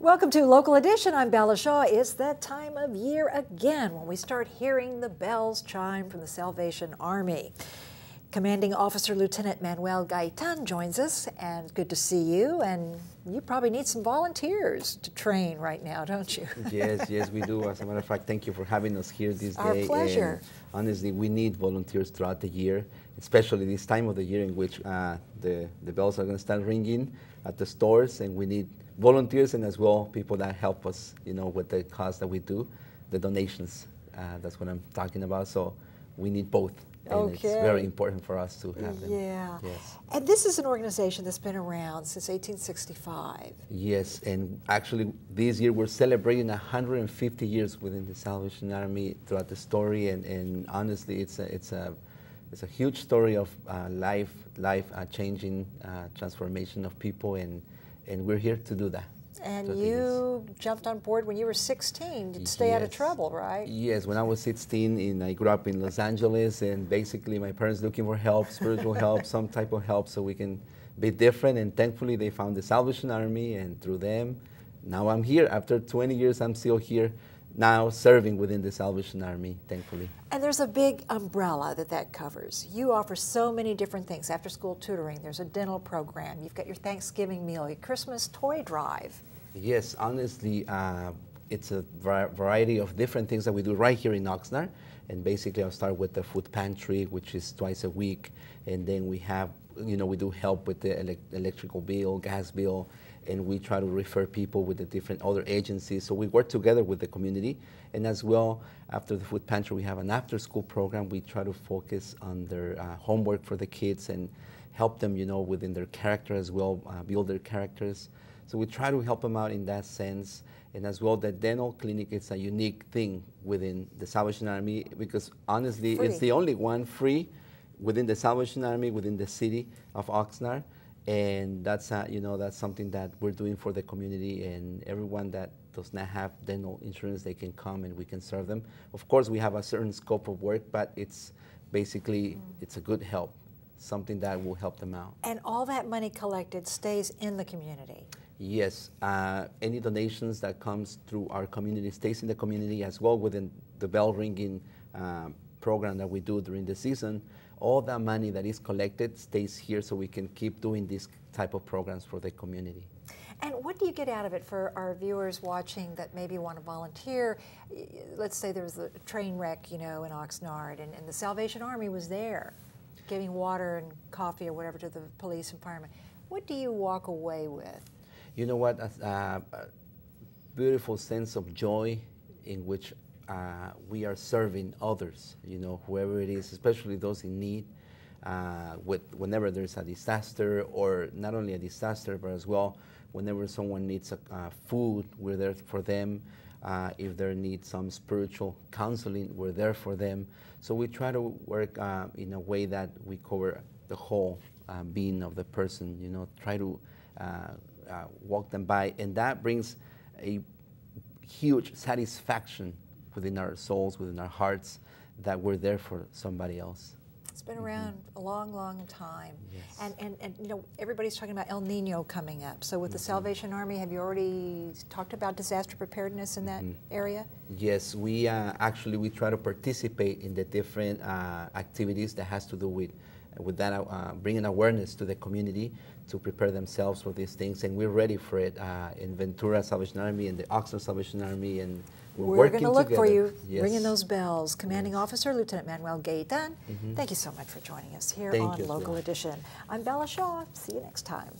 Welcome to Local Edition. I'm Bella Shaw. It's that time of year again when we start hearing the bells chime from the Salvation Army. Commanding Officer Lieutenant Manuel Gaytan joins us, and good to see you. And you probably need some volunteers to train right now, don't you? Yes, we do. As a matter of fact, thank you for having us here this day. Our pleasure. And honestly, we need volunteers throughout the year, especially this time of the year in which the bells are going to start ringing at the stores, and we need volunteers and as well people that help us, with the cause that we do, the donations. That's what I'm talking about. So we need both. And it's very important for us to have them. Yeah. Yes. And this is an organization that's been around since 1865. Yes, and actually this year we're celebrating 150 years within the Salvation Army throughout the story, and honestly, it's a huge story of life changing transformation of people, and we're here to do that. And you jumped on board when you were 16 to stay out of trouble, right? Yes, when I was 16, and I grew up in Los Angeles, and basically my parents looking for help, spiritual help, some type of help so we can be different, and thankfully they found the Salvation Army, and through them, now I'm here. After 20 years, I'm still here, now serving within the Salvation Army, thankfully. And there's a big umbrella that covers. You offer so many different things. After school tutoring, there's a dental program, you've got your Thanksgiving meal, your Christmas toy drive. Yes, honestly, it's a variety of different things that we do right here in Oxnard. And basically, I'll start with the food pantry, which is twice a week. And then we have, we do help with the electrical bill, gas bill, and we try to refer people with the different other agencies. So we work together with the community. And as well, after the food pantry, we have an after-school program. We try to focus on their homework for the kids and help them, within their character as well, build their characters. So we try to help them out in that sense. And as well, the dental clinic is a unique thing within the Salvation Army because honestly, it's the only one free within the Salvation Army, within the city of Oxnard. And that's, that's something that we're doing for the community, and everyone that does not have dental insurance, they can come and we can serve them. Of course, we have a certain scope of work, but it's basically, it's a good help, something that will help them out. And all that money collected stays in the community. Yes, any donations that comes through our community stays in the community as well within the bell ringing program that we do during the season. All that money that is collected stays here so we can keep doing this type of programs for the community. And what do you get out of it for our viewers watching that maybe want to volunteer? Let's say there was a train wreck, in Oxnard, and the Salvation Army was there giving water and coffee or whatever to the police and firemen. What do you walk away with? You know what, a beautiful sense of joy in which we are serving others, whoever it is, especially those in need, whenever there's a disaster, or not only a disaster, but as well, whenever someone needs food, we're there for them. If they need some spiritual counseling, we're there for them. So we try to work in a way that we cover the whole being of the person, try to walk them by, and that brings a huge satisfaction within our souls, within our hearts, that we're there for somebody else. It's been around a long, long time. Yes. And everybody's talking about El Nino coming up. So with the Salvation Army, have you already talked about disaster preparedness in that area? Yes, we actually we try to participate in the different activities that has to do with that, bringing awareness to the community to prepare themselves for these things, and we're ready for it in Ventura Salvation Army and the Oxnard Salvation Army, and we're going to look together for you, yes. ringing those bells. Commanding Officer Lieutenant Manuel Gaytan, thank you so much for joining us here on Local Edition. I'm Bella Shaw. See you next time.